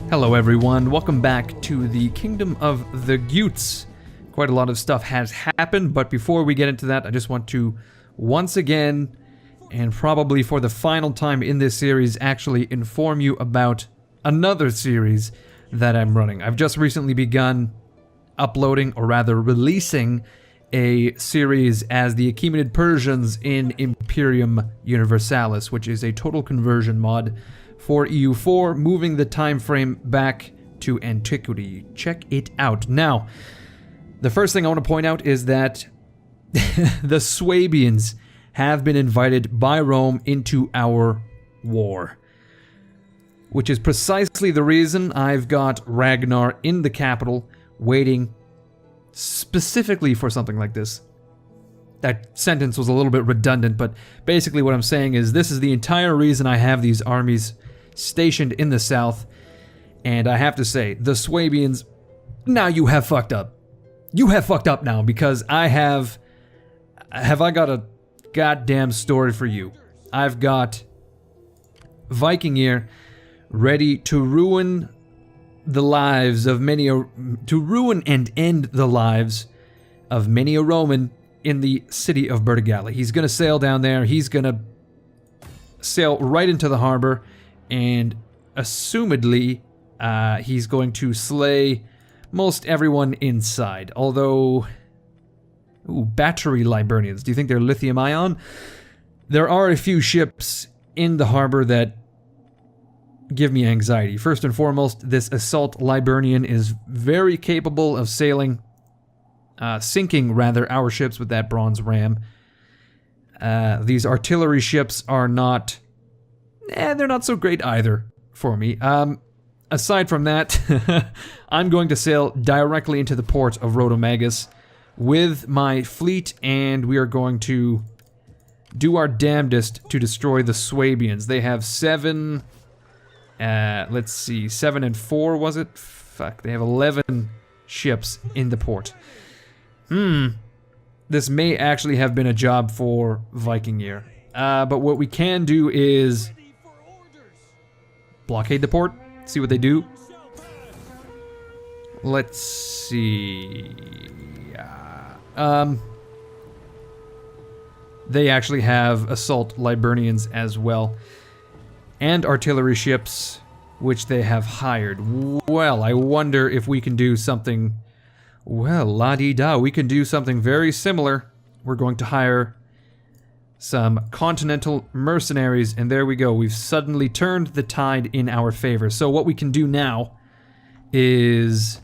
Hello everyone, welcome back to the Kingdom of the Gutes. Quite a lot of stuff has happened, but before we get into that, I just want to once again, and probably for the final time in this series, actually inform you about another series that I'm running. I've just recently begun uploading, or rather releasing, a series as the Achaemenid Persians in Imperium Universalis, which is a total conversion mod for EU4, moving the time frame back to antiquity. Check it out. Now, the first thing I want to point out is that the Swabians have been invited by Rome into our war, which is precisely the reason I've got Ragnarr in the capital waiting specifically for something like this. That sentence was a little bit redundant, but basically what I'm saying is this is the entire reason I have these armies stationed in the south, and I have to say, the Swabians, now you have fucked up. You have fucked up now, because I have I got a goddamn story for you. I've got Viking here ready to ruin the lives of many, to ruin and end the lives of many a Roman in the city of Britannia. He's gonna sail down there, he's gonna sail right into the harbor, and assumedly, he's going to slay most everyone inside. Although, ooh, battery Liburnians. Do you think they're lithium ion? There are a few ships in the harbor that give me anxiety. First and foremost, this assault Liburnian is very capable of sinking our ships with that bronze ram. These artillery ships are not, they're not so great either for me. Aside from that, I'm going to sail directly into the port of Rhodomagus with my fleet, and we are going to do our damnedest to destroy the Swabians. They have 7, let's see, 7 and 4, was it? Fuck, they have 11 ships in the port. This may actually have been a job for Viking here. But what we can do is blockade the port, see what they do. Let's see. They actually have assault Liburnians as well, and artillery ships, which they have hired. Well, I wonder if we can do something. Well, la-di-da, we can do something very similar. We're going to hire some continental mercenaries, and there we go. We've suddenly turned the tide in our favor. So what we can do now is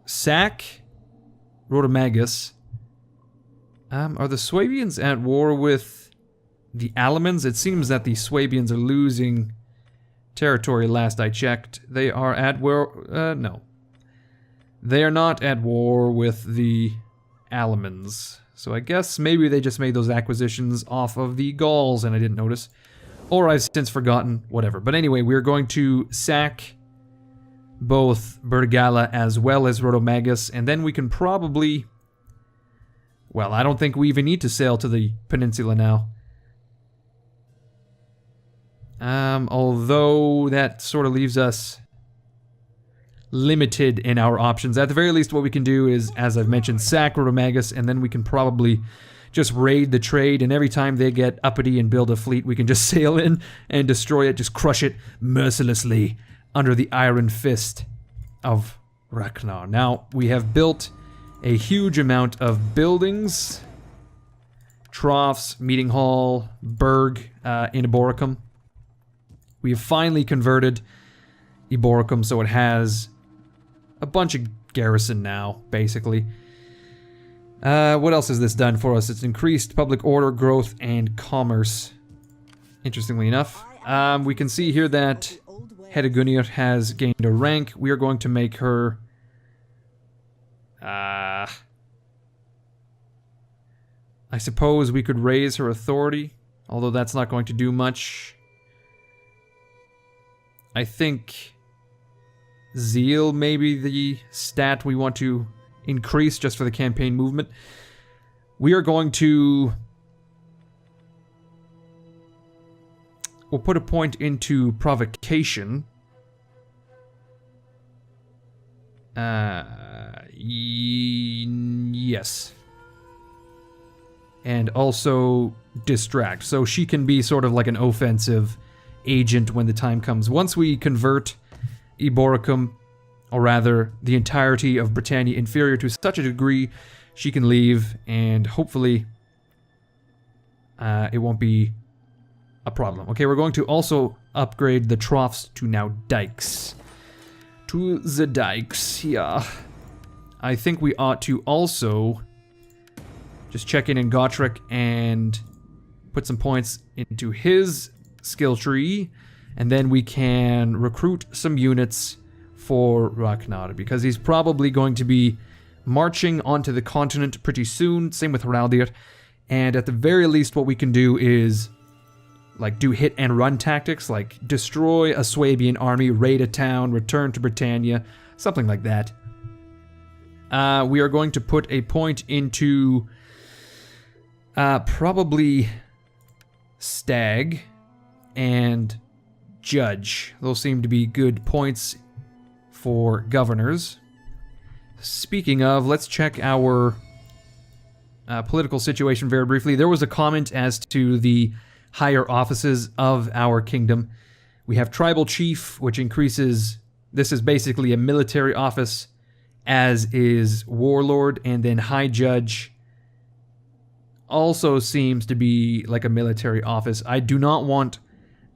sack Rhodomagus. Are the Swabians at war with the Alamans? It seems that the Swabians are losing territory last I checked. They are at war, no. They are not at war with the Alamans. So I guess maybe they just made those acquisitions off of the Gauls and I didn't notice. Or I've since forgotten, whatever. But anyway, we're going to sack both Britannia as well as Rhodomagus, and then we can probably... Well, I don't think we even need to sail to the peninsula now. Although that sort of leaves us limited in our options. At the very least, what we can do is, as I've mentioned, sack Rhodomagus, and then we can probably just raid the trade, and every time they get uppity and build a fleet, we can just sail in and destroy it, just crush it mercilessly under the iron fist of Ragnarr. Now, we have built a huge amount of buildings, troughs, meeting hall, burg in Eboracum. We have finally converted Eboracum so it has a bunch of garrison now, basically. What else has this done for us? It's increased public order, growth, and commerce. Interestingly enough. We can see here that Hedegunier has gained a rank. We are going to make her... I suppose we could raise her authority, although that's not going to do much. I think zeal may be the stat we want to increase just for the campaign movement. We are going to... We'll put a point into provocation. Yes. And also distract. So she can be sort of like an offensive agent when the time comes. Once we convert Eboracum, or rather the entirety of Britannia Inferior to such a degree, she can leave, and hopefully it won't be a problem. Okay, we're going to also upgrade the troughs to now dikes. To the dikes, yeah. I think we ought to also just check in Gotland and put some points into his skill tree, and then we can recruit some units for Ragnarr, because he's probably going to be marching onto the continent pretty soon. Same with Heraldir. And at the very least, what we can do is like do hit and run tactics, like destroy a Swabian army, raid a town, return to Britannia, something like that. We are going to put a point into probably Stag and Judge. Those seem to be good points for governors. Speaking of, let's check our political situation very briefly. There was a comment as to the higher offices of our kingdom. We have Tribal Chief, which increases... This is basically a military office, as is Warlord, and then High Judge also seems to be like a military office. I do not want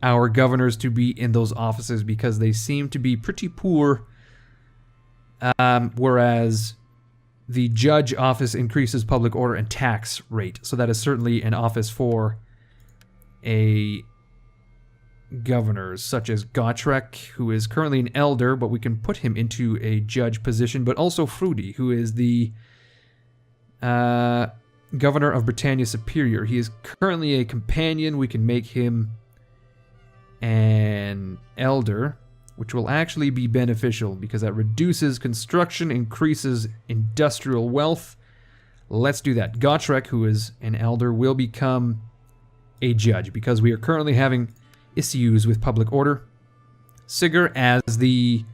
our governors to be in those offices because they seem to be pretty poor, whereas the Judge office increases public order and tax rate. So that is certainly an office for a governor, such as Gotland, who is currently an elder, but we can put him into a judge position, but also Fruity, who is the governor of Britannia Superior. He is currently a companion. We can make him an elder, which will actually be beneficial because that reduces construction, increases industrial wealth. Let's do that. Gotland, who is an elder, will become a judge because we are currently having issues with public order. Sigurd, as the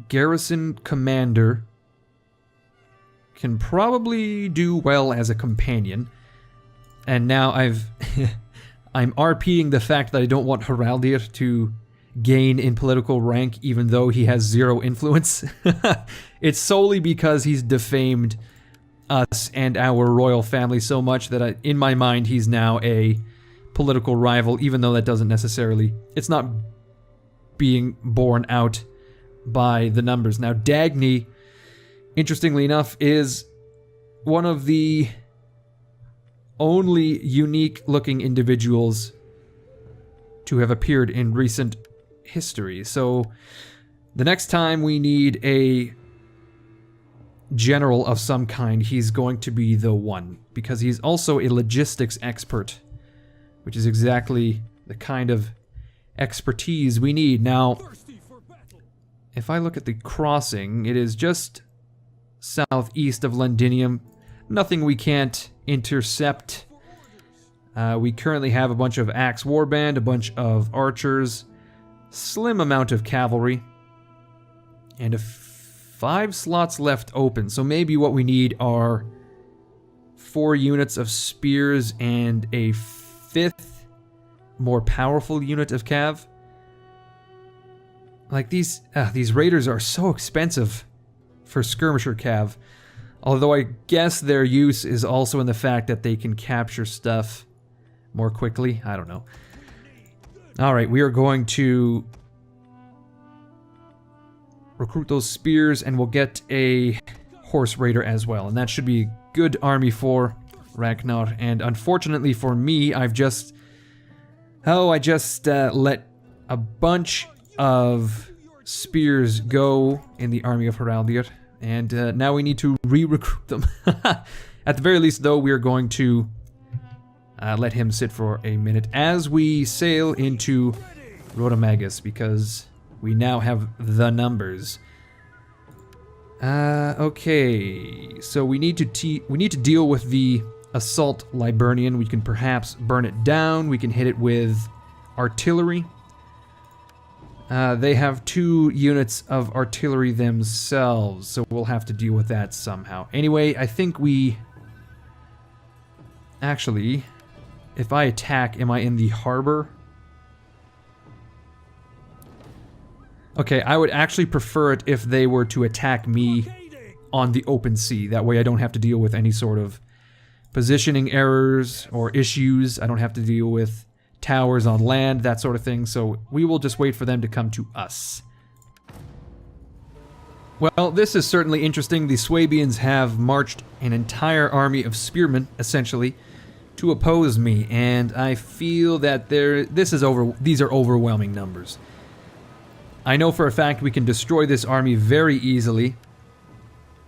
garrison commander, can probably do well as a companion. And now I'm RPing the fact that I don't want Heraldir to gain in political rank even though he has zero influence. It's solely because he's defamed us and our royal family so much that in my mind he's now a political rival, even though that doesn't necessarily... It's not being borne out by the numbers. Now, Dagny, interestingly enough, is one of the only unique-looking individuals to have appeared in recent history. So, the next time we need a general of some kind, he's going to be the one, because he's also a logistics expert, which is exactly the kind of expertise we need. Now, if I look at the crossing, it is just southeast of Londinium. Nothing we can't intercept. We currently have a bunch of Axe Warband, a bunch of archers, slim amount of cavalry, and 5 slots left open. So maybe what we need are 4 units of spears and a 5th more powerful unit of cav. Like these raiders are so expensive for skirmisher cav. Although I guess their use is also in the fact that they can capture stuff more quickly. I don't know. Alright, we are going to recruit those spears, and we'll get a horse raider as well. And that should be a good army for Ragnarr. And unfortunately for me, I just let a bunch of spears go in the army of Heraldir. And now we need to re-recruit them. At the very least, though, we are going to let him sit for a minute as we sail into Rhodamagus, because we now have the numbers. Okay, so we need to deal with the assault Liburnian. We can perhaps burn it down. We can hit it with artillery. They have 2 units of artillery themselves, so we'll have to deal with that somehow. Anyway, I think we... Actually, if I attack, am I in the harbor? Okay, I would actually prefer it if they were to attack me on the open sea. That way I don't have to deal with any sort of positioning errors or issues. I don't have to deal with towers on land, that sort of thing. So we will just wait for them to come to us. Well, this is certainly interesting. The Swabians have marched an entire army of spearmen, essentially, to oppose me, and I feel that these are overwhelming numbers. I know for a fact we can destroy this army very easily,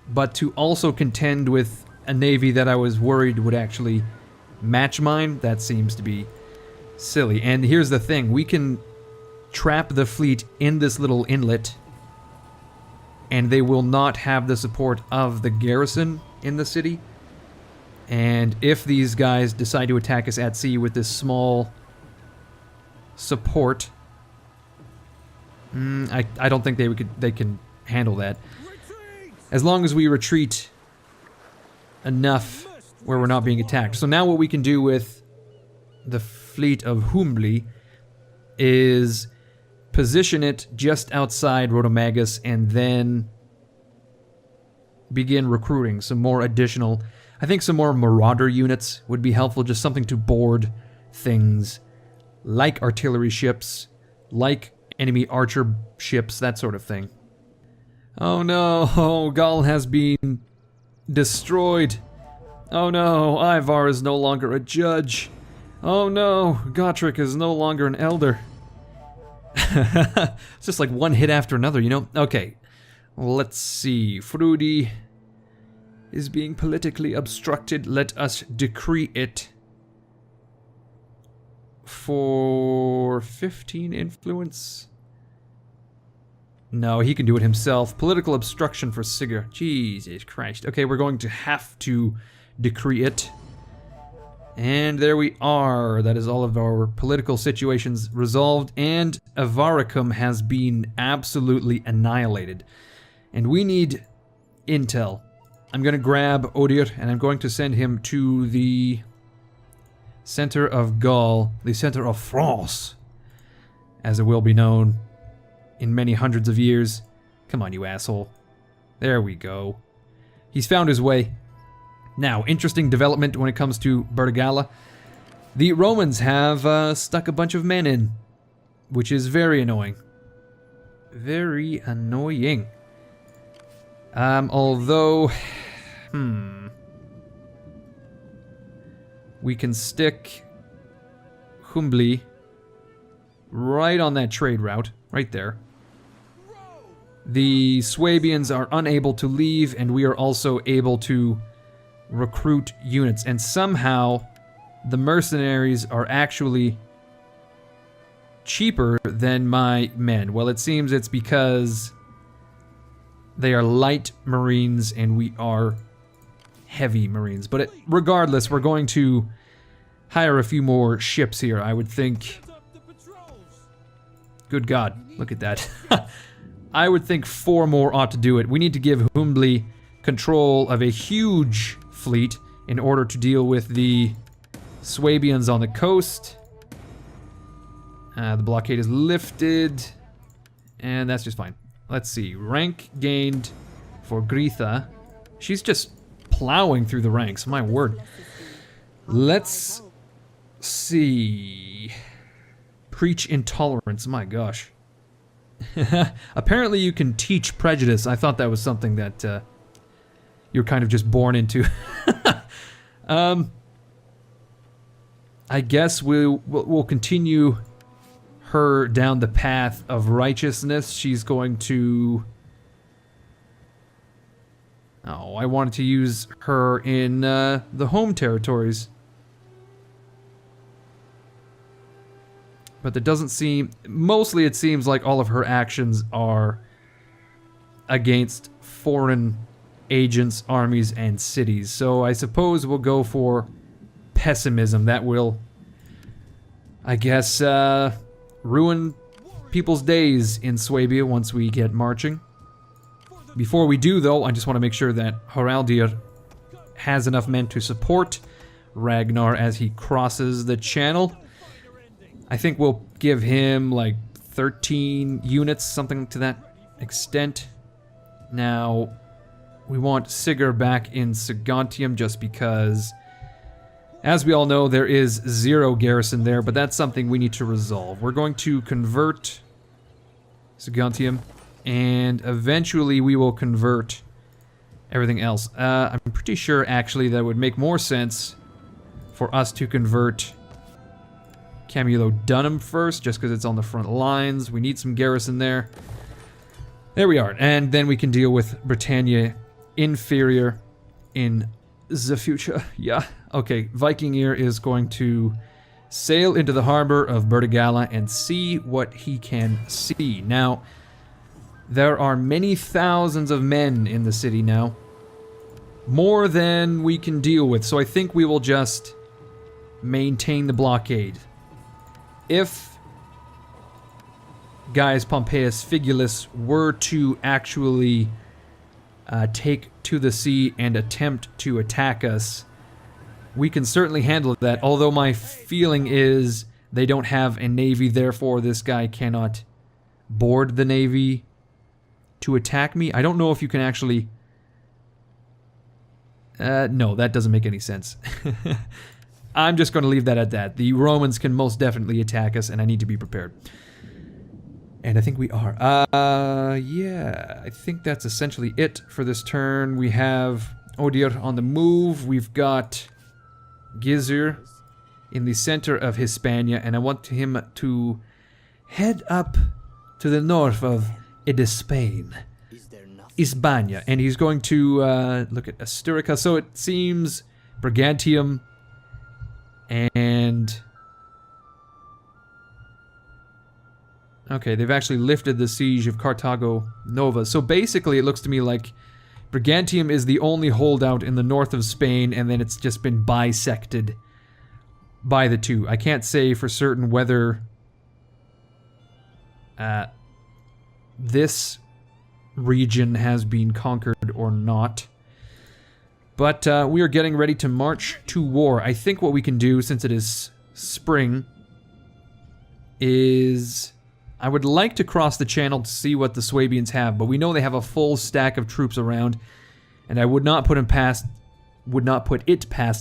but to also contend with a navy that I was worried would actually match mine, that seems to be silly. And here's the thing, we can trap the fleet in this little inlet, and they will not have the support of the garrison in the city. And if these guys decide to attack us at sea with this small support, I don't think they can handle that. As long as we retreat enough where we're not being attacked. So now what we can do with the fleet of Humbli is position it just outside Rodomagus and then begin recruiting some more additional... I think some more marauder units would be helpful, just something to board things like artillery ships, like enemy archer ships, that sort of thing. Oh no, Gaul has been destroyed. Oh no, Ivar is no longer a judge. Oh no, Gotrek is no longer an elder. It's just like one hit after another, you know? Okay, let's see. Frudi is being politically obstructed. Let us decree it for 15 influence. No, he can do it himself. Political obstruction for Sigurd. Jesus Christ. Okay, we're going to have to decree it. And there we are. That is all of our political situations resolved. And Avaricum has been absolutely annihilated. And we need intel. I'm going to grab Odir and I'm going to send him to the center of Gaul, the center of France, as it will be known in many hundreds of years. Come on, you asshole. There we go. He's found his way. Now, interesting development when it comes to Bergala. The Romans have stuck a bunch of men in, which is very annoying. Very annoying. Although, we can stick Humbli right on that trade route, right there. The Swabians are unable to leave, and we are also able to recruit units. And somehow, the mercenaries are actually cheaper than my men. Well, it seems it's because they are light marines and we are heavy marines. But regardless, we're going to hire a few more ships here, I would think. Good God, look at that. I would think 4 more ought to do it. We need to give Humbli control of a huge fleet in order to deal with the Swabians on the coast. The blockade is lifted, and that's just fine. Let's see, rank gained for Gritha. She's just plowing through the ranks, my word. Let's see. Preach intolerance, my gosh. Apparently you can teach prejudice. I thought that was something that you're kind of just born into. I guess we'll continue her down the path of righteousness. She's going to... Oh, I wanted to use her in the home territories. But it doesn't seem... Mostly it seems like all of her actions are against foreign agents, armies, and cities. So I suppose we'll go for pessimism. That will, I guess, ruin people's days in Swabia once we get marching. Before we do, though, I just want to make sure that Haraldir has enough men to support Ragnarr as he crosses the channel. I think we'll give him like 13 units, something to that extent. Now, we want Sigurd back in Saguntium just because, as we all know, there is 0 garrison there, but that's something we need to resolve. We're going to convert Saguntium, and eventually we will convert everything else. I'm pretty sure, actually, that it would make more sense for us to convert Camulo Dunham first, just because it's on the front lines. We need some garrison there. There we are, and then we can deal with Britannia Inferior in the future. Yeah, okay. Vikingir is going to sail into the harbor of Bertigala and see what he can see. Now, there are many thousands of men in the city now. More than we can deal with, so I think we will just maintain the blockade. If Gaius Pompeius Figulus were to actually take to the sea and attempt to attack us, we can certainly handle that, although my feeling is they don't have a navy, therefore this guy cannot board the navy to attack me. I don't know if you can actually... no, that doesn't make any sense. I'm just going to leave that at that. The Romans can most definitely attack us, and I need to be prepared. And I think we are. Yeah, I think that's essentially it for this turn. We have Odir on the move. We've got Gizur in the center of Hispania, and I want him to head up to the north of Spain, Hispania, and he's going to look at Asturica. So it seems Brigantium and... Okay, they've actually lifted the siege of Carthago Nova. So basically it looks to me like Brigantium is the only holdout in the north of Spain, and then it's just been bisected by the two. I can't say for certain whether this region has been conquered or not. But we are getting ready to march to war. I think what we can do, since it is spring, is... I would like to cross the channel to see what the Swabians have, but we know they have a full stack of troops around, and I would not put it past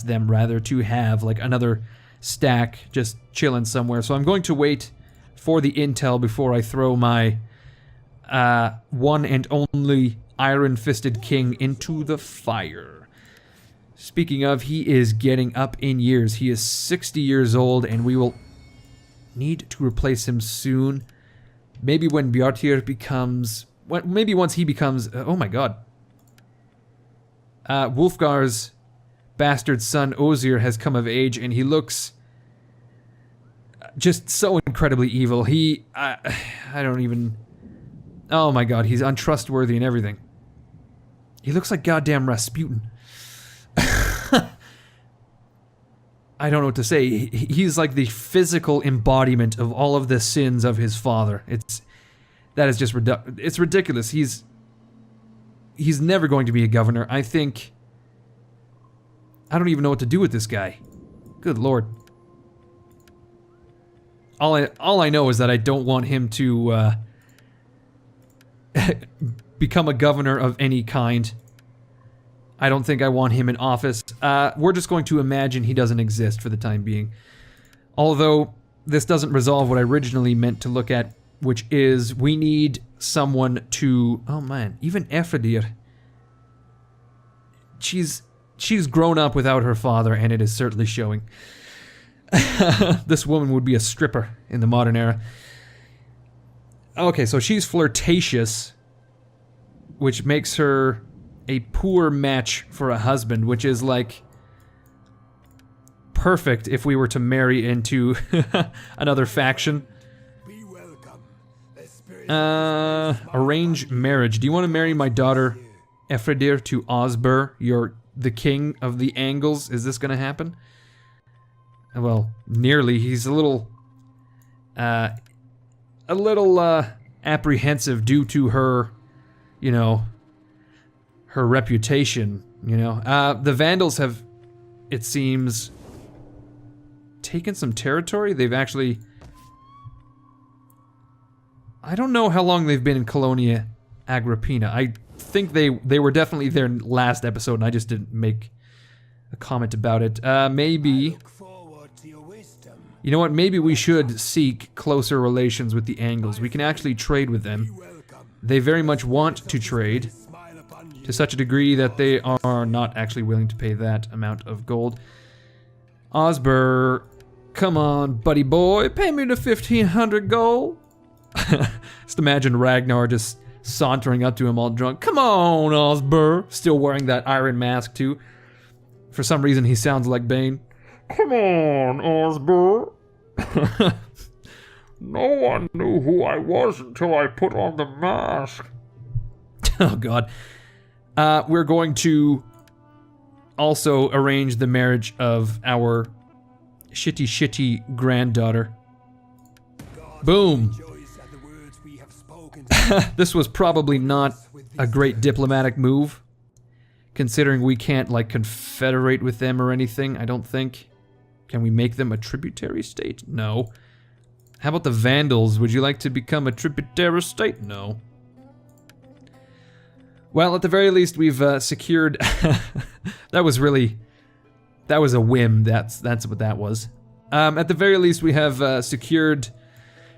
them, rather, to have like another stack just chilling somewhere. So I'm going to wait for the intel before I throw my one and only iron-fisted king into the fire. Speaking of, he is getting up in years. He is 60 years old, and we will need to replace him soon. Maybe when Bjartir becomes... Maybe once he becomes... oh my god. Wulfgar's bastard son Ozir has come of age, and he looks just so incredibly evil. He... I don't even... Oh my god, he's untrustworthy and everything. He looks like goddamn Rasputin. I don't know what to say. He's like the physical embodiment of all of the sins of his father. That is just it's ridiculous. He's never going to be a governor. I don't even know what to do with this guy. Good lord. All I know is that I don't want him to become a governor of any kind. I don't think I want him in office. We're just going to imagine he doesn't exist for the time being. Although, this doesn't resolve what I originally meant to look at, which is we need someone to... Oh man, even Efredir. She's grown up without her father, and it is certainly showing. This woman would be a stripper in the modern era. Okay, so she's flirtatious, which makes her a poor match for a husband, which is like perfect if we were to marry into another faction. Arrange marriage. Do you want to marry my daughter Efredir to Osber, the king of the Angles? Is this going to happen? Well, nearly. He's a little a little apprehensive due to her, you know, her reputation, you know. The Vandals have, it seems, taken some territory. They've actually... I don't know how long they've been in Colonia Agrippina. I think they were definitely there last episode, and I just didn't make a comment about it. Maybe... You know what, maybe we should seek closer relations with the Angles. We can actually trade with them. They very much want to trade, to such a degree that they are not actually willing to pay that amount of gold. Osber, come on, buddy boy, pay me the 1,500 gold. Just imagine Ragnarr just sauntering up to him all drunk. Come on, Osber. Still wearing that iron mask, too. For some reason, he sounds like Bane. Come on, Osber. No one knew who I was until I put on the mask. Oh, God. We're going to also arrange the marriage of our shitty granddaughter. Boom. This was probably not a great diplomatic move, considering we can't, like, confederate with them or anything, I don't think. Can we make them a tributary state? No. How about the Vandals? Would you like to become a tributary state? No. Well, at the very least, we've secured... That was a whim. That's what that was. At the very least, we have secured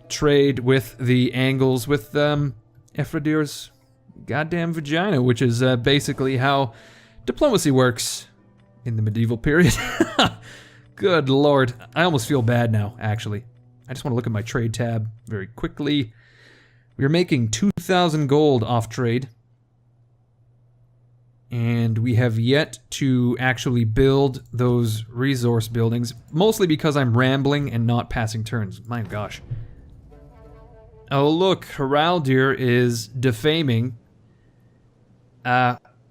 trade with the Angles, with Ephradir's goddamn vagina, which is basically how diplomacy works in the medieval period. Good lord. I almost feel bad now, actually. I just want to look at my trade tab very quickly. We're making 2,000 gold off trade. And we have yet to actually build those resource buildings, mostly because I'm rambling and not passing turns. My gosh. Oh look, Haraldir is defaming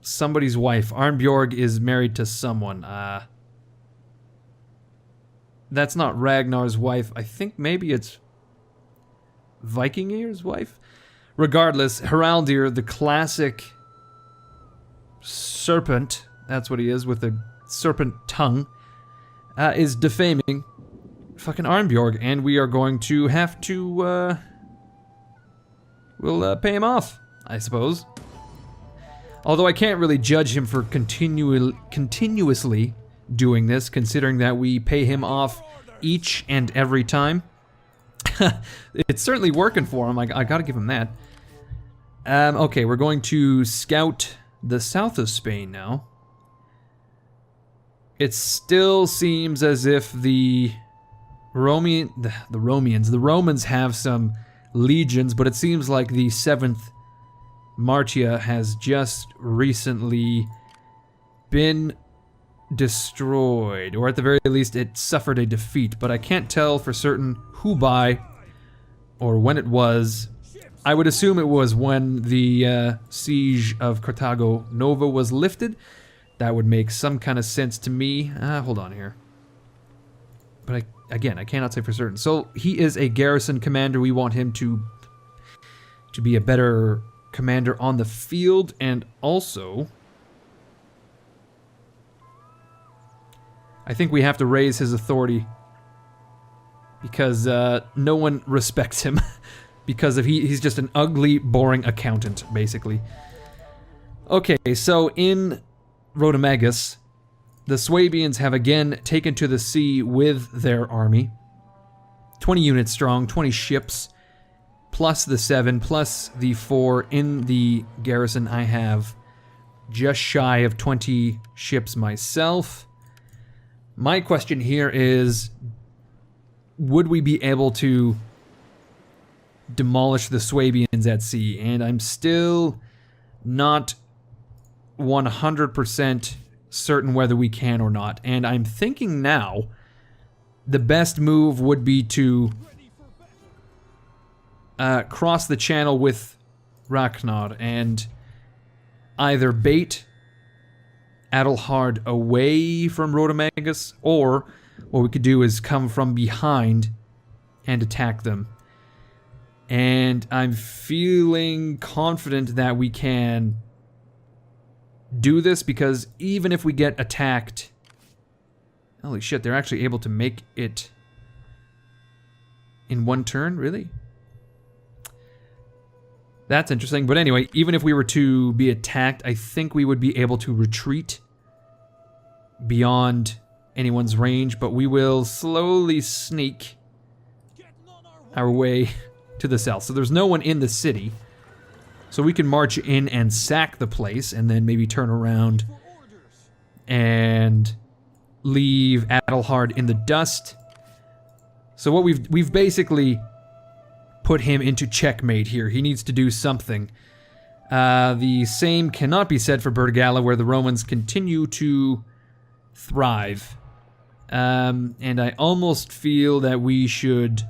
somebody's wife. Arnbjorg is married to someone. That's not Ragnar's wife. I think maybe it's Vikingir's wife? Regardless, Haraldir, the classic serpent, that's what he is, with a serpent tongue, is defaming fucking Arnbjorg, and we are going to have to, we'll pay him off, I suppose. Although I can't really judge him for continuously doing this, considering that we pay him off each and every time. It's certainly working for him, I gotta give him that. Okay, we're going to scout the south of Spain now. It still seems as if the Romans have some legions, but it seems like the 7th Martia has just recently been destroyed, or at the very least it suffered a defeat, but I can't tell for certain who by or when it was. I would assume it was when the siege of Carthago Nova was lifted. That would make some kind of sense to me. Hold on here. But again, I cannot say for certain. So he is a garrison commander. We want him to be a better commander on the field, and also I think we have to raise his authority because no one respects him because of he's just an ugly, boring accountant, basically. Okay, so in Rhodomagus, the Swabians have again taken to the sea with their army. 20 units strong, 20 ships, plus the 7, plus the 4 in the garrison. I have just shy of 20 ships myself. My question here is, would we be able to demolish the Swabians at sea? And I'm still not 100% certain whether we can or not. And I'm thinking now the best move would be to cross the channel with Ragnarr and either bait Adelhard away from Rhodomagus, or what we could do is come from behind and attack them. And I'm feeling confident that we can do this, because even if we get attacked... Holy shit, they're actually able to make it in one turn? Really? That's interesting. But anyway, even if we were to be attacked, I think we would be able to retreat beyond anyone's range, but we will slowly sneak our way to the south. So there's no one in the city. So we can march in and sack the place, and then maybe turn around and leave Attila in the dust. So what we've basically put him into checkmate here. He needs to do something. The same cannot be said for Burdigala, where the Romans continue to thrive. And I almost feel that we should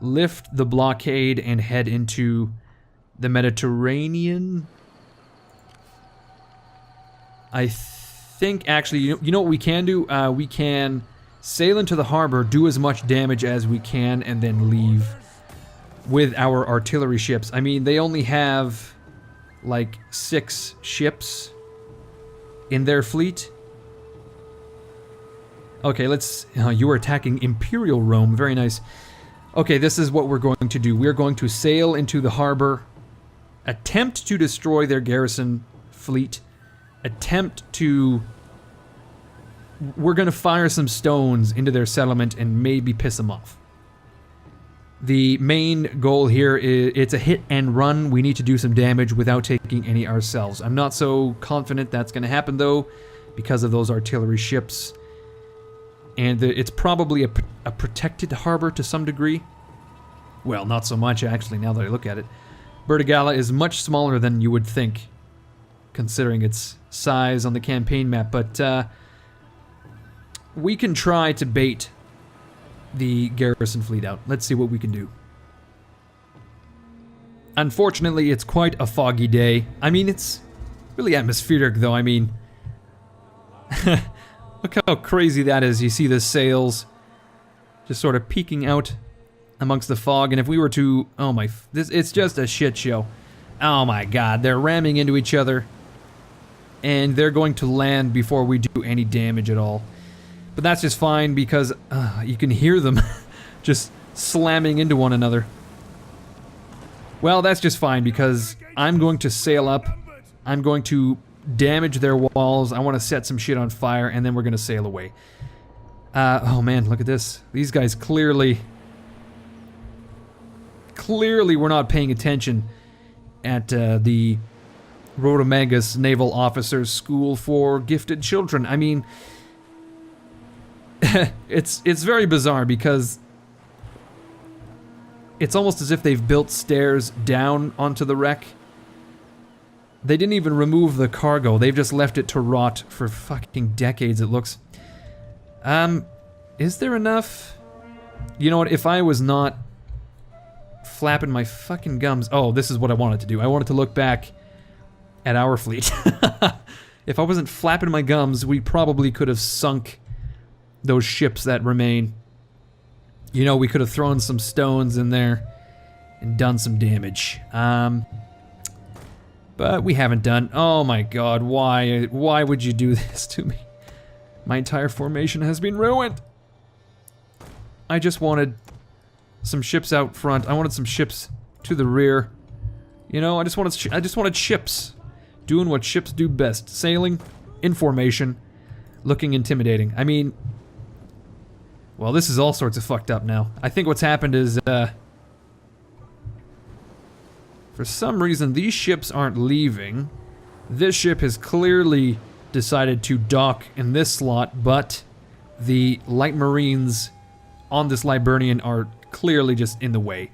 lift the blockade and head into the Mediterranean. I think, actually, you know what we can do? We can sail into the harbor, do as much damage as we can, and then leave with our artillery ships. I mean, they only have like 6 ships in their fleet. Okay, let's... you are attacking Imperial Rome. Very nice. Okay, this is what we're going to do. We're going to sail into the harbor, attempt to destroy their garrison fleet, attempt to... We're going to fire some stones into their settlement and maybe piss them off. The main goal here is it's a hit and run. We need to do some damage without taking any ourselves. I'm not so confident that's going to happen, though, because of those artillery ships. And it's probably a protected harbor to some degree. Well, not so much, actually, now that I look at it. Burdigala is much smaller than you would think, considering its size on the campaign map. But we can try to bait the garrison fleet out. Let's see what we can do. Unfortunately, it's quite a foggy day. I mean, it's really atmospheric, though. I mean... Look how crazy that is. You see the sails just sort of peeking out amongst the fog. And if we were to... Oh my... it's just a shit show. Oh my god. They're ramming into each other. And they're going to land before we do any damage at all. But that's just fine because you can hear them just slamming into one another. Well, that's just fine because I'm going to sail up. I'm going to damage their walls. I want to set some shit on fire, and then we're going to sail away. Oh man, look at this. These guys clearly were not paying attention at the Rhodomagus Naval Officers School for Gifted Children. I mean, it's very bizarre because it's almost as if they've built stairs down onto the wreck. They didn't even remove the cargo. They've just left it to rot for fucking decades, it looks. Is there enough? You know what, if I was not flapping my fucking gums... Oh, this is what I wanted to do. I wanted to look back at our fleet. If I wasn't flapping my gums, we probably could have sunk those ships that remain. You know, we could have thrown some stones in there and done some damage. But we haven't done. Oh my god, why would you do this to me? My entire formation has been ruined. I just wanted some ships out front. I wanted some ships to the rear. You know, I just wanted ships doing what ships do best. Sailing in formation, looking intimidating. I mean, well, this is all sorts of fucked up now. I think what's happened is for some reason, these ships aren't leaving. This ship has clearly decided to dock in this slot, but the light marines on this Liburnian are clearly just in the way.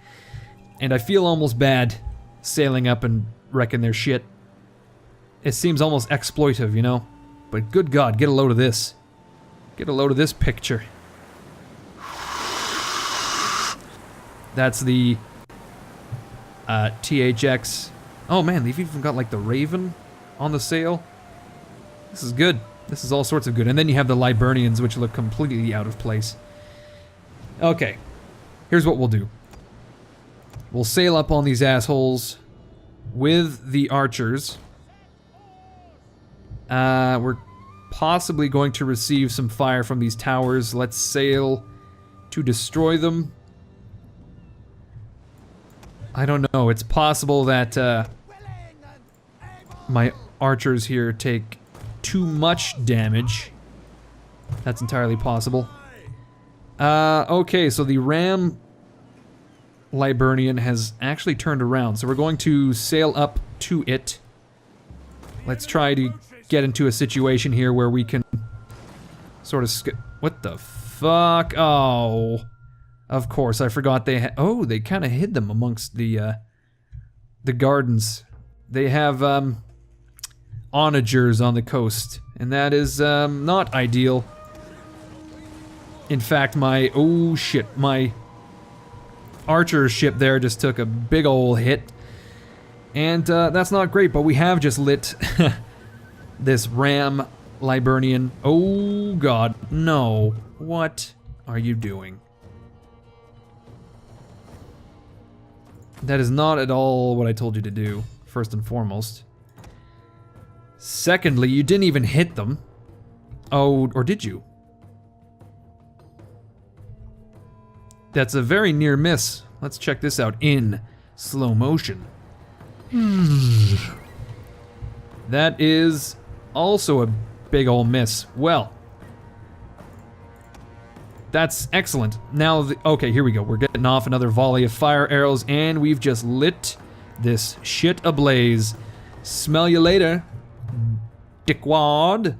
And I feel almost bad sailing up and wrecking their shit. It seems almost exploitive, you know? But good god, get a load of this. Get a load of this picture. That's the... THX. Oh man, they've even got like the Raven on the sail. This is good. This is all sorts of good. And then you have the Liburnians, which look completely out of place. Okay. Here's what we'll do. We'll sail up on these assholes with the archers. We're possibly going to receive some fire from these towers. Let's sail to destroy them. I don't know. It's possible that my archers here take too much damage. That's entirely possible. Okay, so the ram Liburnian has actually turned around, so we're going to sail up to it. Let's try to get into a situation here where we can sort of what the fuck? Oh, of course, I forgot they oh, they kind of hid them amongst the gardens. They have onagers on the coast, and that is not ideal. In fact, my my archer ship there just took a big ol' hit, and that's not great. But we have just lit this ram Liburnian. Oh god, no! What are you doing? That is not at all what I told you to do, first and foremost. Secondly, you didn't even hit them. Oh, or did you? That's a very near miss. Let's check this out in slow motion. That is also a big ol' miss. Well, that's excellent. Now, okay, here we go. We're getting off another volley of fire arrows, and we've just lit this shit ablaze. Smell you later, dickwad.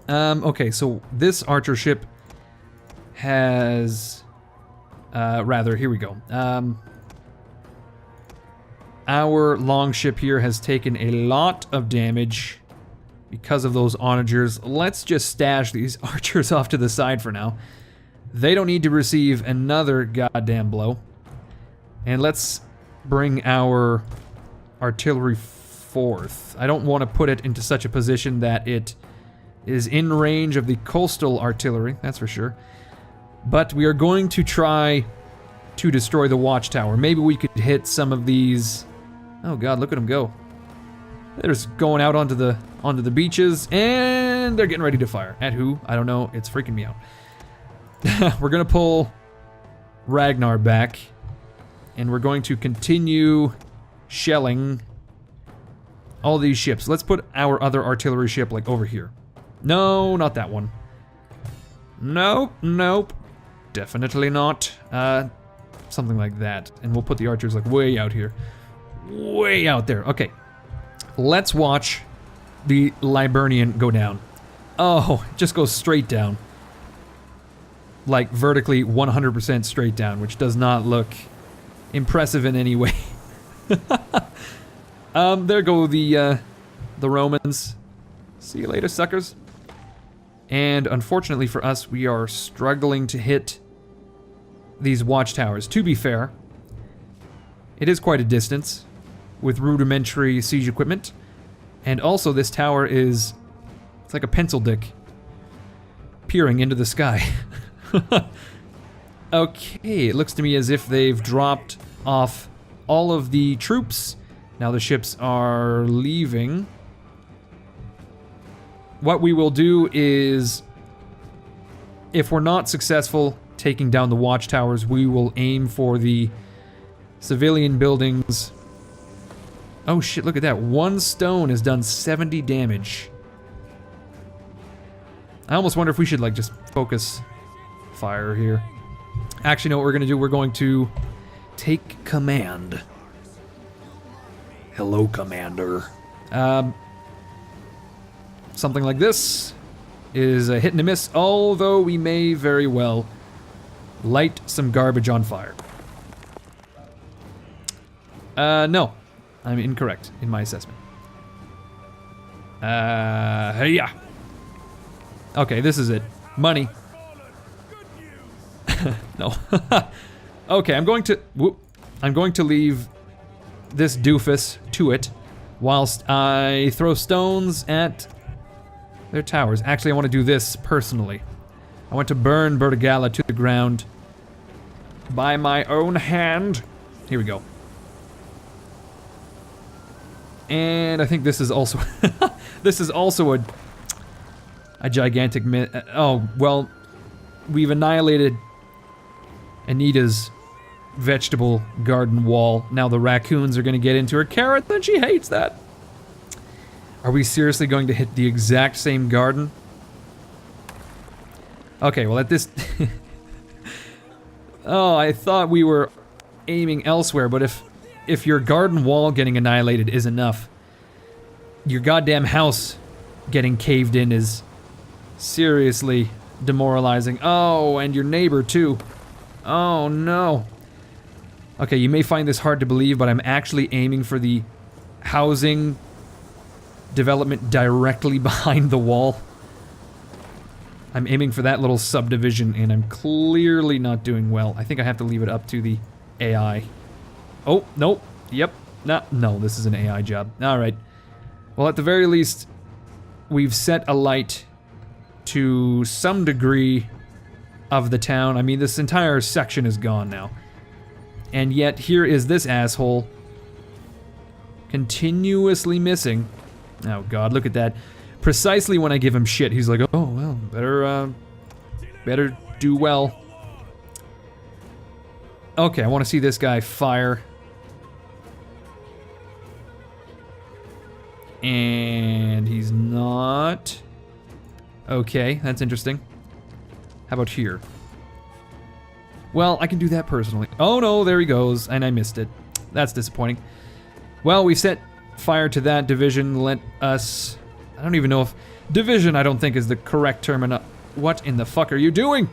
Okay, so this archer ship has... here we go. Our longship here has taken a lot of damage because of those onagers. Let's just stash these archers off to the side for now. They don't need to receive another goddamn blow. And let's bring our artillery forth. I don't want to put it into such a position that it is in range of the coastal artillery, that's for sure. But we are going to try to destroy the watchtower. Maybe we could hit some of these... Oh god, look at them go. They're just going out onto the beaches, and they're getting ready to fire. At who? I don't know. It's freaking me out. We're gonna pull Ragnarr back, and we're going to continue shelling all these ships. Let's put our other artillery ship, like, over here. No, not that one. Nope, nope. Definitely not. Something like that. And we'll put the archers, like, way out here. Way out there. Okay. Let's watch the Liburnian go down. Oh, it just goes straight down. Like, vertically 100% straight down, which does not look impressive in any way. There go the Romans. See you later, suckers. And unfortunately for us, we are struggling to hit these watchtowers. To be fair, it is quite a distance with rudimentary siege equipment. And also this tower is, it's like a pencil dick peering into the sky. Okay, it looks to me as if they've dropped off all of the troops. Now the ships are leaving. What we will do is, if we're not successful taking down the watchtowers, we will aim for the civilian buildings. Oh shit, look at that. One stone has done 70 damage. I almost wonder if we should, like, just focus fire here. Actually, no, what we're gonna do, we're going to take command. Hello, Commander. Something like this is a hit and a miss, although we may very well light some garbage on fire. No. I'm incorrect in my assessment. Yeah. Okay, this is it. Money. No. Okay, I'm going to leave this doofus to it whilst I throw stones at their towers. Actually, I want to do this personally. I want to burn Bertigala to the ground by my own hand Here we go. And I think this is also this is also a gigantic oh, well, we've annihilated Anita's vegetable garden wall. Now the raccoons are going to get into her carrots, and she hates that. Are we seriously going to hit the exact same garden? Okay, well at this... Oh, I thought we were aiming elsewhere, but if your garden wall getting annihilated is enough, your goddamn house getting caved in is seriously demoralizing. Oh, and your neighbor too. Oh no. Okay, you may find this hard to believe, but I'm actually aiming for the housing development directly behind the wall. I'm aiming for that little subdivision, and I'm clearly not doing well. I think I have to leave it up to the AI. Oh, nope. Yep. No, this is an AI job. Alright. Well, at the very least, we've set a light to some degree of the town. I mean, this entire section is gone now. And yet, here is this asshole continuously missing. Oh god, look at that. Precisely when I give him shit, he's like, oh, well, better do well. Okay, I want to see this guy fire. And he's not. Okay, that's interesting. How about here? Well, I can do that personally. Oh no, there he goes, and I missed it. That's disappointing. Well, we set fire to that division. Let us... I don't even know if... Division, I don't think, is the correct term. What in the fuck are you doing?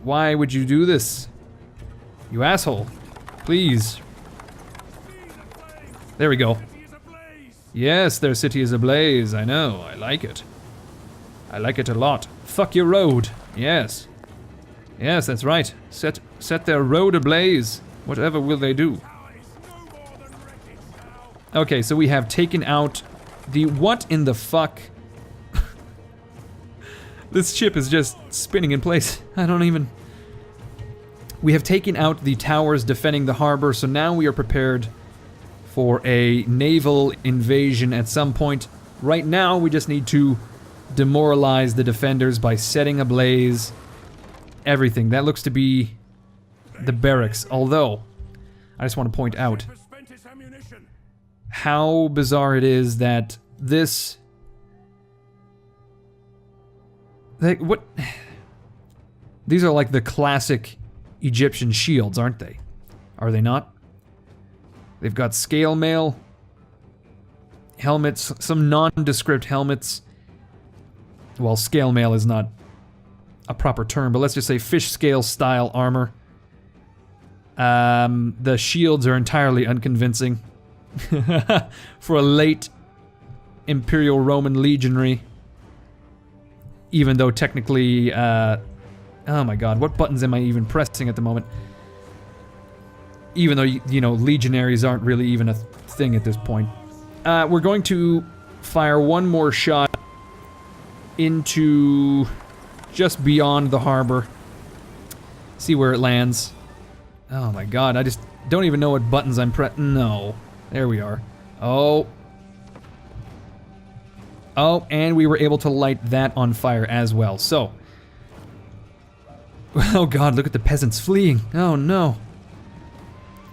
Why would you do this? You asshole. Please. There we go. Yes, their city is ablaze. I know. I like it. I like it a lot. Fuck your road. Yes. Yes, that's right. Set their road ablaze. Whatever will they do? Okay, so we have taken out the... What in the fuck? This ship is just spinning in place. I don't even... We have taken out the towers defending the harbor, so now we are prepared for a naval invasion at some point. Right now, we just need to demoralize the defenders by setting ablaze everything. That looks to be the barracks, although I just want to point out how bizarre it is that this... Like, what? These are like the classic Egyptian shields, aren't they? Are they not? They've got scale mail, helmets, some nondescript helmets. Well, scale mail is not a proper term, but let's just say fish scale style armor. The shields are entirely unconvincing for a late Imperial Roman legionary. Even though technically, oh my god, what buttons am I even pressing at the moment? Even though, you know, legionaries aren't really even a thing at this point. We're going to fire one more shot into just beyond the harbor. See where it lands. Oh my god, I just don't even know what buttons I'm pressing. No. There we are. Oh. Oh, and we were able to light that on fire as well. So. Oh god, look at the peasants fleeing. Oh no.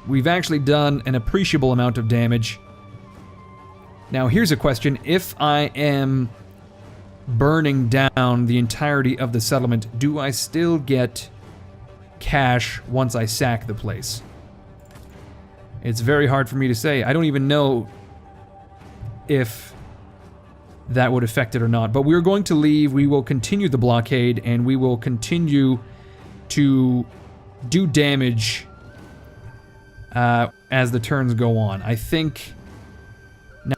We've actually done an appreciable amount of damage. Now here's a question. If I am burning down the entirety of the settlement, do I still get cash once I sack the place? It's very hard for me to say. I don't even know if that would affect it or not. But we're going to leave. We will continue the blockade, and we will continue to do damage as the turns go on. I think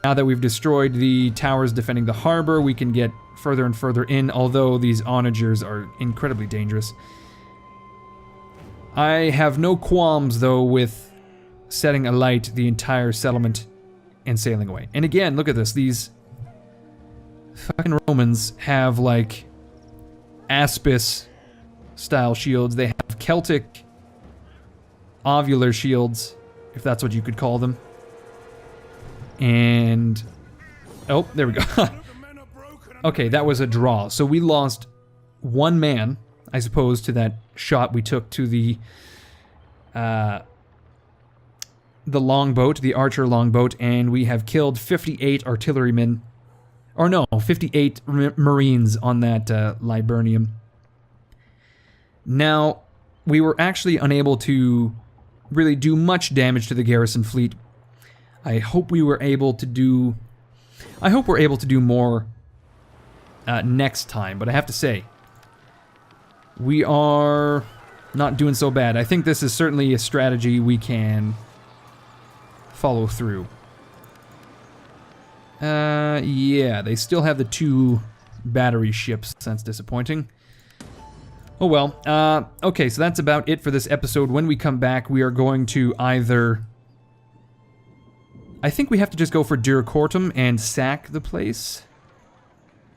now that we've destroyed the towers defending the harbor, we can get further and further in, although these onagers are incredibly dangerous. I have no qualms, though, with setting alight the entire settlement and sailing away. And again, look at this. These fucking Romans have, like, Aspis-style shields. They have Celtic ovular shields, if that's what you could call them. And... oh, there we go. Okay, that was a draw. So we lost one man, I suppose, to that shot we took to the longboat, the archer longboat, and we have killed 58 artillerymen. Or no, 58 marines on that Liburnium. Now, we were actually unable to really do much damage to the garrison fleet. I hope we were able to do... I hope we're able to do more next time, but I have to say, we are not doing so bad. I think this is certainly a strategy we can follow through. Yeah, they still have the 2 battery ships. That's disappointing. Oh well. Okay, so that's about it for this episode. When we come back, we are going to either... I think we have to just go for Duracortum and sack the place.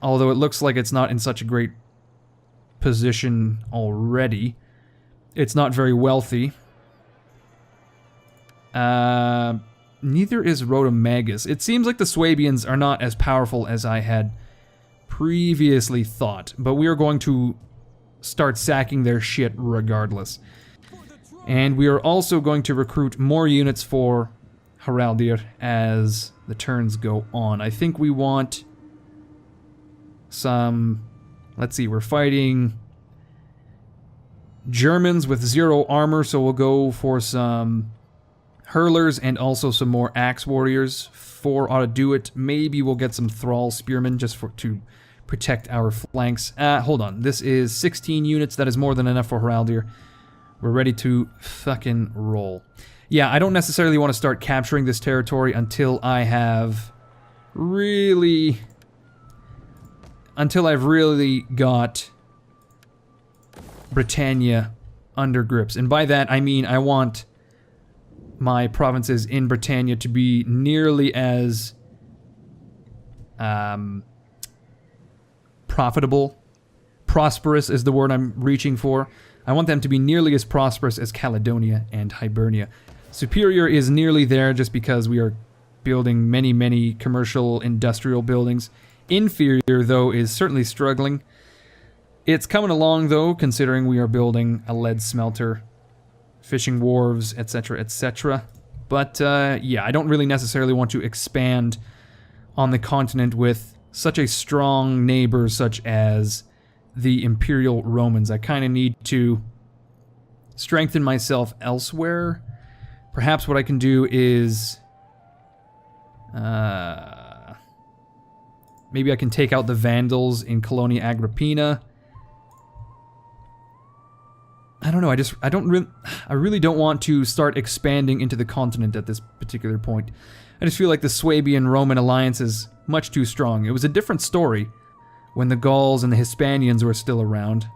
Although it looks like it's not in such a great position already. It's not very wealthy. Neither is Rhodomagus. It seems like the Swabians are not as powerful as I had previously thought. But we are going to start sacking their shit regardless. And we are also going to recruit more units for Haraldir as the turns go on. I think we want some... let's see, we're fighting Germans with 0 armor, so we'll go for some hurlers and also some more axe warriors. 4 ought to do it. Maybe we'll get some thrall spearmen just to protect our flanks. Hold on, this is 16 units. That is more than enough for Haraldir. We're ready to fucking roll. Yeah, I don't necessarily want to start capturing this territory until I have really... until I've really got Britannia under grips. And by that, I mean I want my provinces in Britannia to be nearly as profitable. Prosperous is the word I'm reaching for. I want them to be nearly as prosperous as Caledonia and Hibernia. Superior is nearly there just because we are building many, many commercial, industrial buildings. Inferior, though, is certainly struggling. It's coming along, though, considering we are building a lead smelter, fishing wharves, etc., etc. But, yeah, I don't really necessarily want to expand on the continent with such a strong neighbor such as the Imperial Romans. I kind of need to strengthen myself elsewhere. Perhaps what I can do is... maybe I can take out the Vandals in Colonia Agrippina. I don't know, I really don't want to start expanding into the continent at this particular point. I just feel like the Swabian-Roman alliance is much too strong. It was a different story when the Gauls and the Hispanians were still around.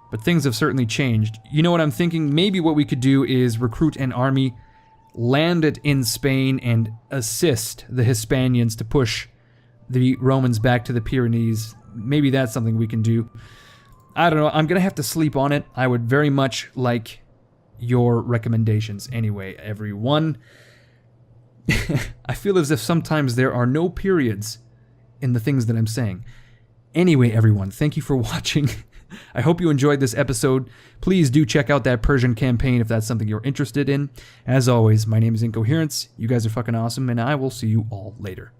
But things have certainly changed. You know what I'm thinking? Maybe what we could do is recruit an army, land it in Spain, and assist the Hispanians to push the Romans back to the Pyrenees. Maybe that's something we can do. I don't know. I'm going to have to sleep on it. I would very much like your recommendations anyway, everyone. I feel as if sometimes there are no periods in the things that I'm saying. Anyway, everyone, thank you for watching. I hope you enjoyed this episode. Please do check out that Persian campaign if that's something you're interested in. As always, my name is Incoherence. You guys are fucking awesome, and I will see you all later.